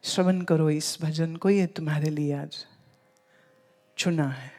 श्रवण करो इस भजन को, ये तुम्हारे लिए आज चुना है।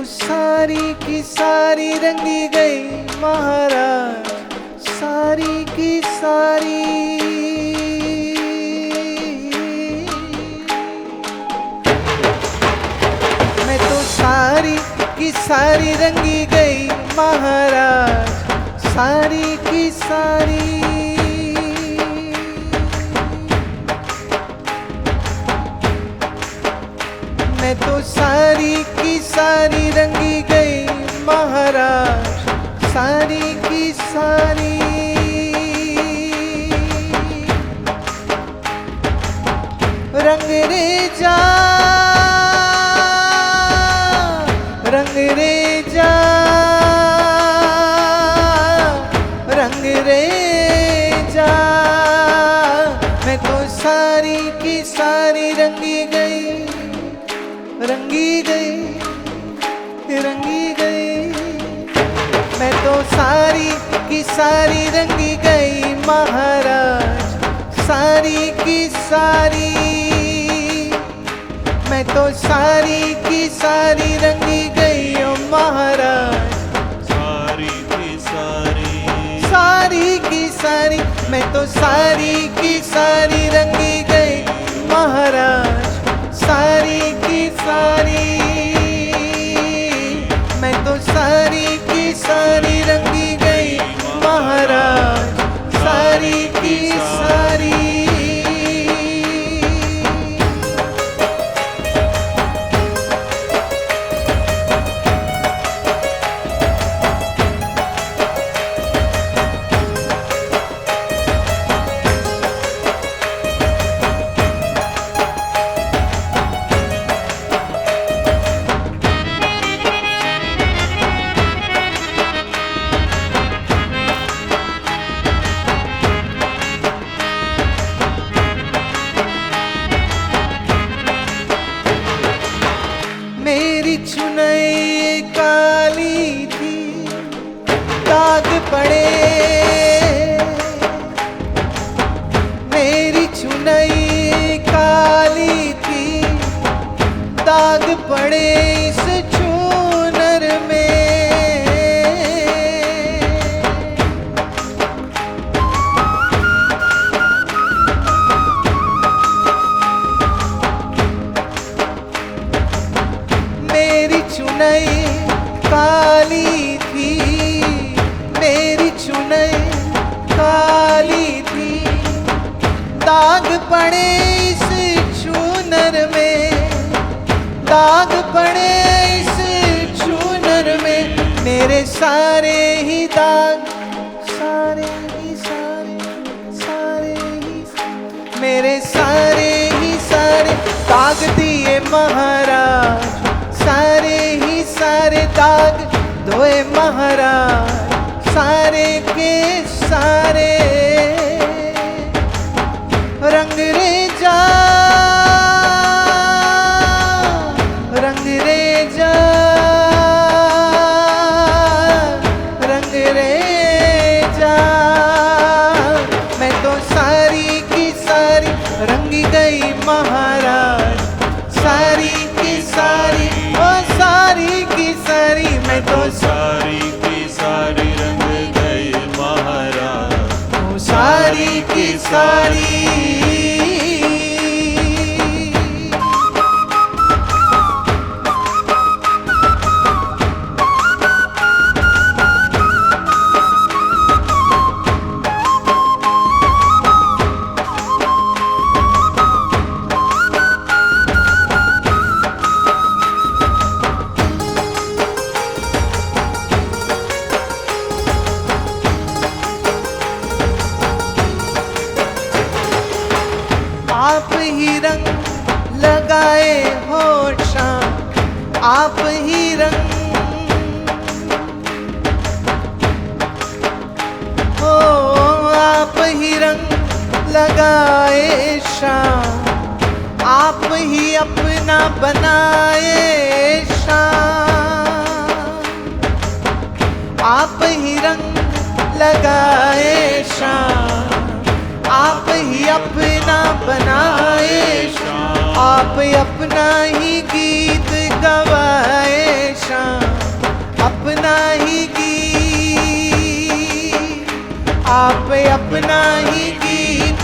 सारी की सारी रंगी गई महाराज, सारी की सारी। मैं तो सारी की सारी रंगी गई महाराज, सारी की सारी। मैं तो सारी की सारी रंगी गई महाराज, सारी की सारी। रंग रे जा, रंग रे जा, रंग रे जा। मैं तो सारी की सारी रंगी गई, रंगी गई, रंगी गई। मैं तो सारी की सारी रंगी गई महाराज, सारी की सारी। मैं तो सारी की सारी रंगी गई ओ महाराज, सारी की सारी, सारी की सारी। मैं तो सारी की सारी रंगी गई महाराज, सारी की सारी। मैं तो सारी की सारी रंगी गई महाराज, सारी की सारी। मेरी चुनई काली थी, दाग पड़े। मेरी चुनई काली थी, दाग पड़े इस चूनर में। मेरी चुनई काली थी, मेरी चुनई काली थी, दाग पड़े इस चूनर में, दाग पड़े इस चूनर में। मेरे सारे ही दाग, सारे ही सारे, सारे ही सारे। मेरे सारे ही सारे दाग दिए महाराज, सारे ही सारे दाग धोए महाराज, सारे के सारे। रंग रे जा, रंग रे जा, रंग रे जा। मैं तो सारी की सारी रंगी गई महाराज, सारी की सारी, ओ सारी की सारी। मैं तो सारी की सारी रंग गई महाराज, ओ सारी की सारी। रंग लगाए हो शाम, आप ही रंग हो, आप ही रंग लगाए शाम, आप ही अपना बनाए शाम, आप ही रंग लगाए शाम, आप ही अपना बनाए शाम, आप अपना ही गीत गवाए शाम, अपना ही गीत, आप अपना ही गीत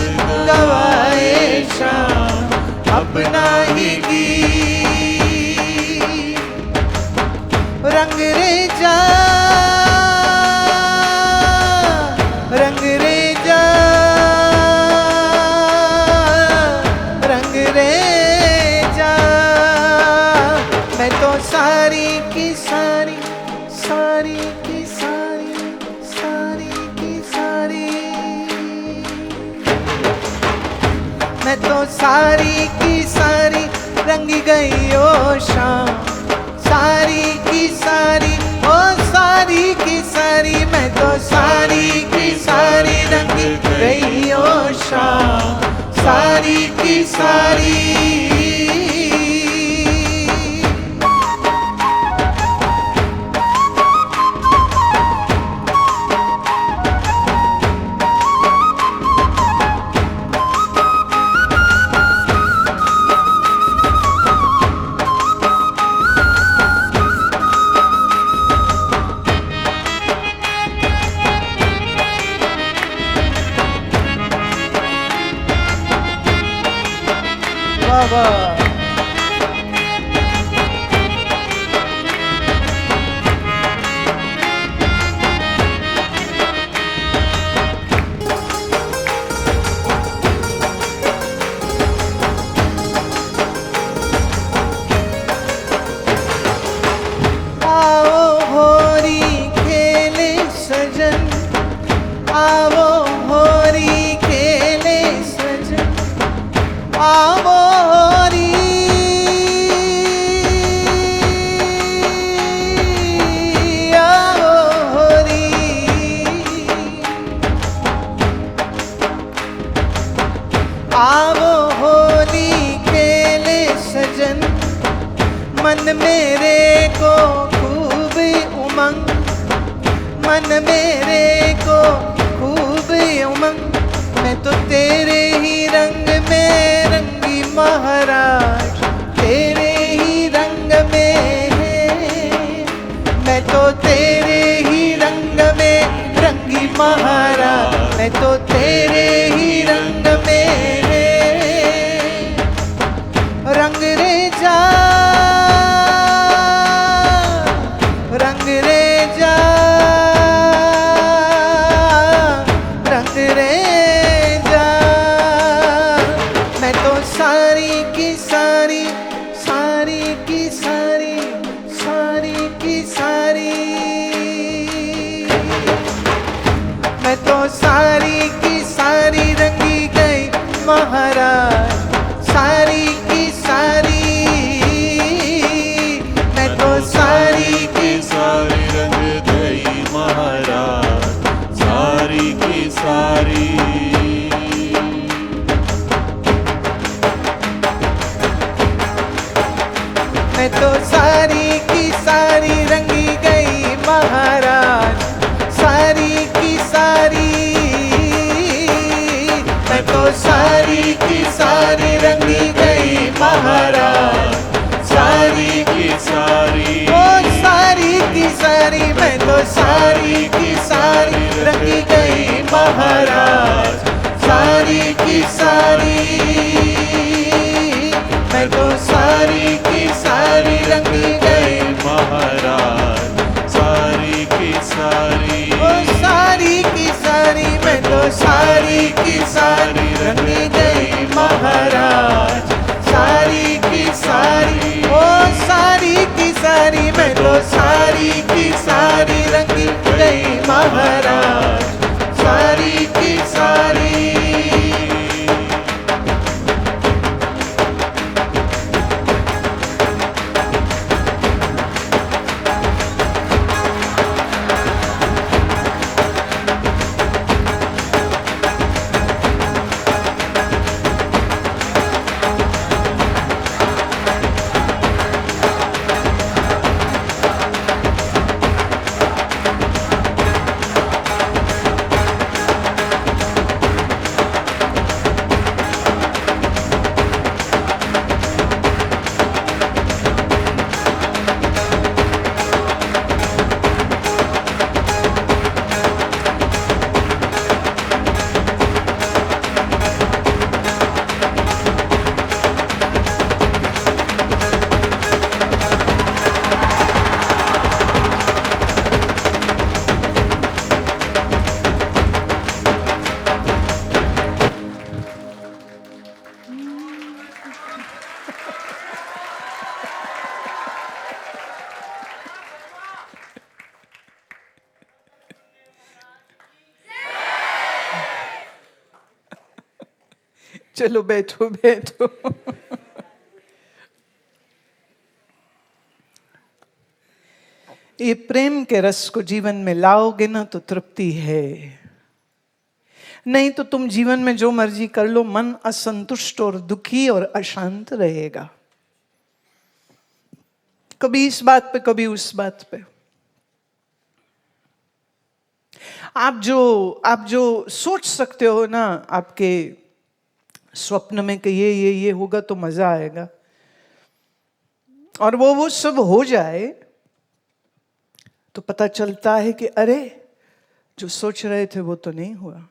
गवाए शाम, अपना ही गीत। रंग रे जा, रंग रे जा, रंग रे जा। मैं तो सारी की सारी, सारी की सारी, सारी की सारी, मैं तो सारी की सारी रंगी गई ओ शाम, सारी की सारी ओ सारी की सारी, मैं तो सारी की सारी रंगी गई ओ शाम, सारी की सारी। आवो होली खेले सजन, मन मेरे को खूब उमंग, मन मेरे को खूब उमंग, मैं तो तेरे ही रंग में रंगी महाराज, तेरे ही रंग में है, मैं तो तेरे ही रंग में रंगी महाराज, मैं तो तेरे ही रंग में है। रंग रे जा, रंग रे जा, रंग रे जा। मैं तो सारी की सारी, सारी की सारी, सारी की सारी, मैं तो सारी की सारी रंगी गई महाराज, सारी की सारी, मैं तो सारी की सारी रंग गई महाराज, सारी की सारी। मैं तो सारी की सारी रंगी गई महाराज, सारी की सारी, मैं तो सारी की सारी रंगी गई महाराज, सारी की सारी, ओ सारी की सारी, मैं तो सारी की सारी रंगी गई महाराज, सारी की सारी, मैं तो सारी की सारी रंगी गई महाराज, सारी की सारी, ओ सारी की सारी, मैं तो सारी की सारी रंगी गई महाराज, सारी की सारी, ओ सारी की सारी, मैं तो सारी की सारी रंगी गई महाराज, सारी की सारी। चलो बैठो बैठो। ये प्रेम के रस को जीवन में लाओगे ना तो तृप्ति है, नहीं तो तुम जीवन में जो मर्जी कर लो, मन असंतुष्ट और दुखी और अशांत रहेगा, कभी इस बात पे कभी उस बात पे। आप जो सोच सकते हो ना आपके स्वप्न में कि ये होगा तो मजा आएगा, और वो सब हो जाए तो पता चलता है कि अरे जो सोच रहे थे वो तो नहीं हुआ।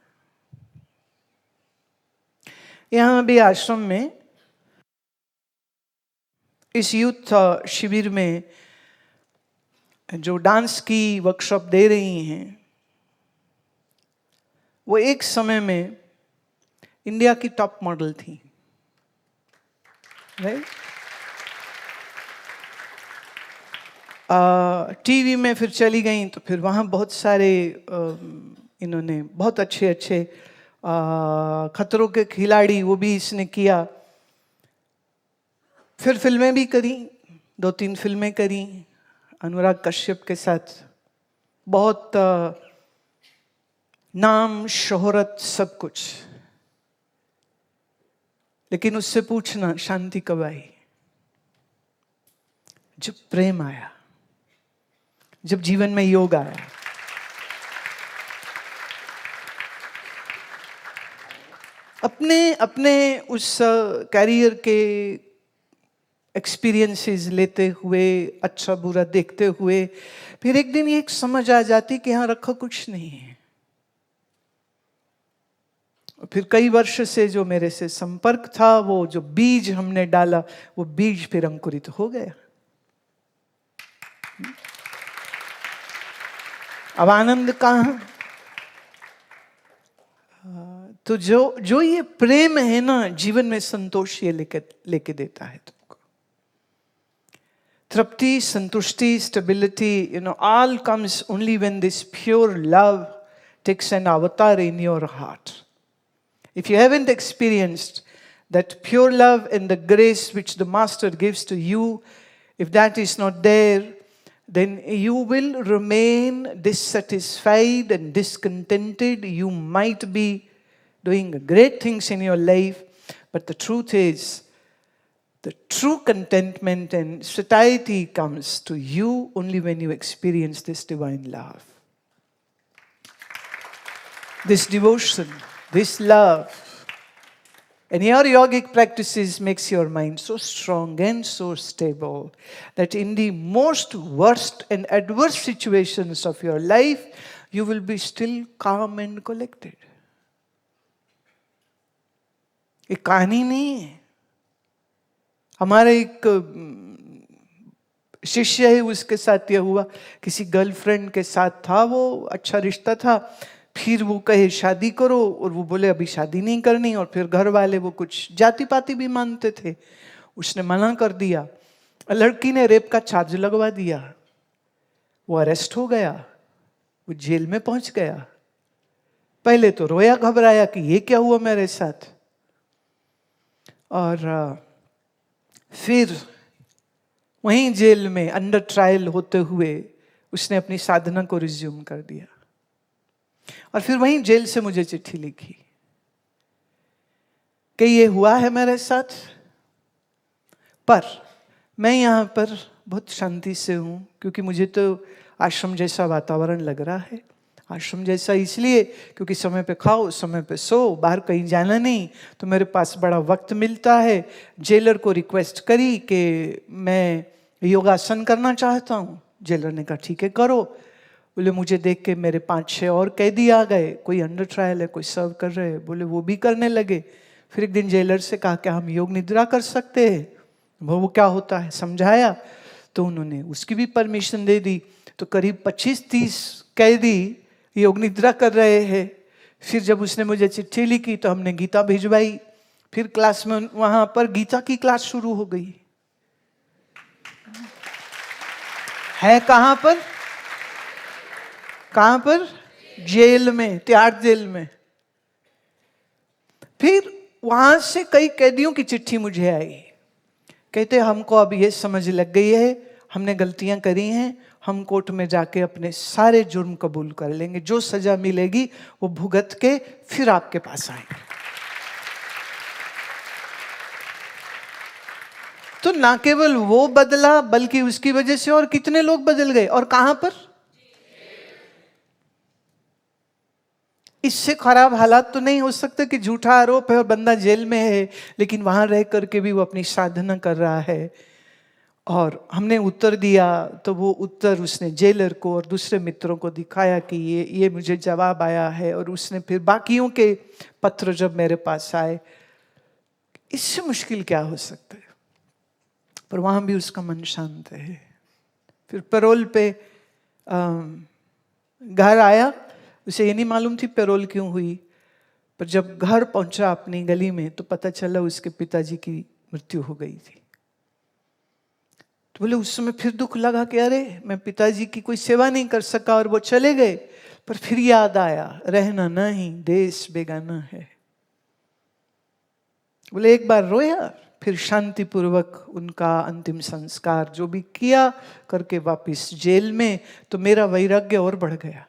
यहां भी आश्रम में इस यूथ शिविर में जो डांस की वर्कशॉप दे रही हैं, वो एक समय में इंडिया की टॉप मॉडल थी, राइट? टीवी में फिर चली गई तो फिर वहाँ बहुत सारे इन्होंने बहुत अच्छे खतरों के खिलाड़ी वो भी इसने किया, फिर फिल्में भी करी, 2-3 फिल्में करी अनुराग कश्यप के साथ, बहुत नाम शोहरत सब कुछ। लेकिन उससे पूछना शांति कब आई? जब प्रेम आया, जब जीवन में योग आया। अपने उस कैरियर के एक्सपीरियंसेस लेते हुए, अच्छा बुरा देखते हुए, फिर एक दिन ये एक समझ आ जाती कि यहाँ रखा कुछ नहीं है। फिर कई वर्ष से जो मेरे से संपर्क था, वो जो बीज हमने डाला, वो बीज फिर अंकुरित हो गया। अब आनंद कहाँ? तो जो ये प्रेम है ना, जीवन में संतोष ये लेके देता है तुमको। तृप्ति, संतुष्टि, stability, all comes only when this pure love takes an avatar in your heart. If you haven't experienced that pure love and the grace which the Master gives to you, if that is not there, then you will remain dissatisfied and discontented. You might be doing great things in your life, but the truth is, the true contentment and satiety comes to you only when you experience this divine love. This devotion, this love. And your yogic practices makes your mind so strong and so stable that in the most worst and adverse situations of your life, you will be still calm and collected. एक कहानी नहीं है। हमारा एक शिष्य है, उसके साथ यह हुआ, किसी गर्लफ्रेंड के साथ था, वो अच्छा रिश्ता था, फिर वो कहे शादी करो, और वो बोले अभी शादी नहीं करनी, और फिर घर वाले वो कुछ जाति पाति भी मानते थे, उसने मना कर दिया। लड़की ने रेप का चार्ज लगवा दिया, वो अरेस्ट हो गया, वो जेल में पहुंच गया। पहले तो रोया घबराया कि ये क्या हुआ मेरे साथ, और फिर वहीं जेल में अंडर ट्रायल होते हुए उसने अपनी साधना को रिज्यूम कर दिया, और फिर वहीं जेल से मुझे चिट्ठी लिखी कि ये हुआ है मेरे साथ, पर मैं यहाँ पर बहुत शांति से हूँ, क्योंकि मुझे तो आश्रम जैसा वातावरण लग रहा है। आश्रम जैसा इसलिए क्योंकि समय पे खाओ, समय पे सो, बाहर कहीं जाना नहीं, तो मेरे पास बड़ा वक्त मिलता है। जेलर को रिक्वेस्ट करी कि मैं योगासन करना चाहता हूँ। जेलर ने कहा ठीक है करो। बोले मुझे देख के मेरे 5-6 और कैदी आ गए, कोई अंडर ट्रायल है, कोई सर्व कर रहे हैं, बोले वो भी करने लगे। फिर एक दिन जेलर से कहा क्या हम योग निद्रा कर सकते हैं? वो क्या होता है समझाया, तो उन्होंने उसकी भी परमिशन दे दी। तो करीब 25-30 कैदी योग निद्रा कर रहे हैं। फिर जब उसने मुझे चिट्ठी लिखी तो हमने गीता भिजवाई, फिर क्लास में वहां पर गीता की क्लास शुरू हो गई। है कहां पर? कहां पर? जेल में, तिहाड़ जेल में। फिर वहां से कई कैदियों की चिट्ठी मुझे आई, कहते हमको अब ये समझ लग गई है हमने गलतियां करी हैं, हम कोर्ट में जाके अपने सारे जुर्म कबूल कर लेंगे, जो सजा मिलेगी वो भुगत के फिर आपके पास आएंगे। तो ना केवल वो बदला बल्कि उसकी वजह से और कितने लोग बदल गए, और कहां पर? इससे खराब हालात तो नहीं हो सकते कि झूठा आरोप है और बंदा जेल में है, लेकिन वहां रह करके भी वो अपनी साधना कर रहा है। और हमने उत्तर दिया तो वो उत्तर उसने जेलर को और दूसरे मित्रों को दिखाया कि ये मुझे जवाब आया है, और उसने फिर बाकियों के पत्र जब मेरे पास आए, इससे मुश्किल क्या हो सकता है, पर वहां भी उसका मन शांत है। फिर पैरोल पे घर आया, उसे ये नहीं मालूम थी पैरोल क्यों हुई, पर जब घर पहुंचा अपनी गली में तो पता चला उसके पिताजी की मृत्यु हो गई थी। तो बोले उस समय फिर दुख लगा कि अरे मैं पिताजी की कोई सेवा नहीं कर सका और वो चले गए, पर फिर याद आया रहना नहीं देश बेगाना है। बोले एक बार रोया, फिर शांतिपूर्वक उनका अंतिम संस्कार जो भी किया करके वापस जेल में। तो मेरा वैराग्य और बढ़ गया,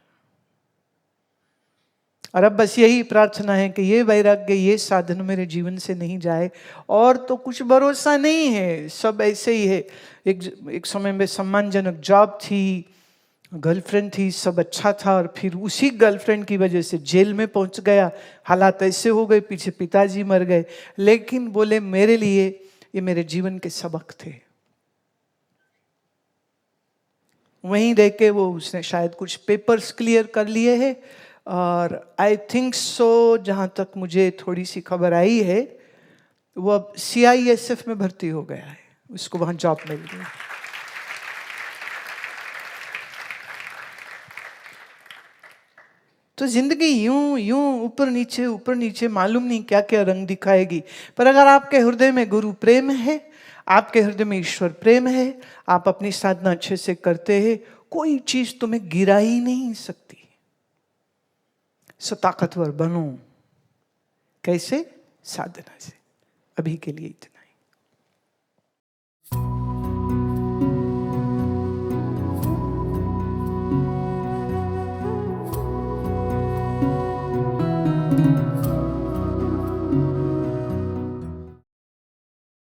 और अब बस यही प्रार्थना है कि ये वैराग्य, ये साधन मेरे जीवन से नहीं जाए। और तो कुछ भरोसा नहीं है, सब ऐसे ही है। एक समय में सम्मानजनक जॉब थी, गर्लफ्रेंड थी, सब अच्छा था, और फिर उसी गर्लफ्रेंड की वजह से जेल में पहुंच गया। हालात ऐसे हो गए, पीछे पिताजी मर गए, लेकिन बोले मेरे लिए ये मेरे जीवन के सबक थे। वहीं रह के वो उसने शायद कुछ पेपर्स क्लियर कर लिए हैं, और आई थिंक सो जहाँ तक मुझे थोड़ी सी खबर आई है, वो अब CISF में भर्ती हो गया है, उसको वहाँ जॉब मिल गया। तो जिंदगी यूं यूं ऊपर नीचे मालूम नहीं क्या क्या रंग दिखाएगी, पर अगर आपके हृदय में गुरु प्रेम है, आपके हृदय में ईश्वर प्रेम है, आप अपनी साधना अच्छे से करते हैं, कोई चीज तुम्हें गिरा ही नहीं सकती। सो ताकतवर बनो। कैसे? साधना से। अभी के लिए इतना।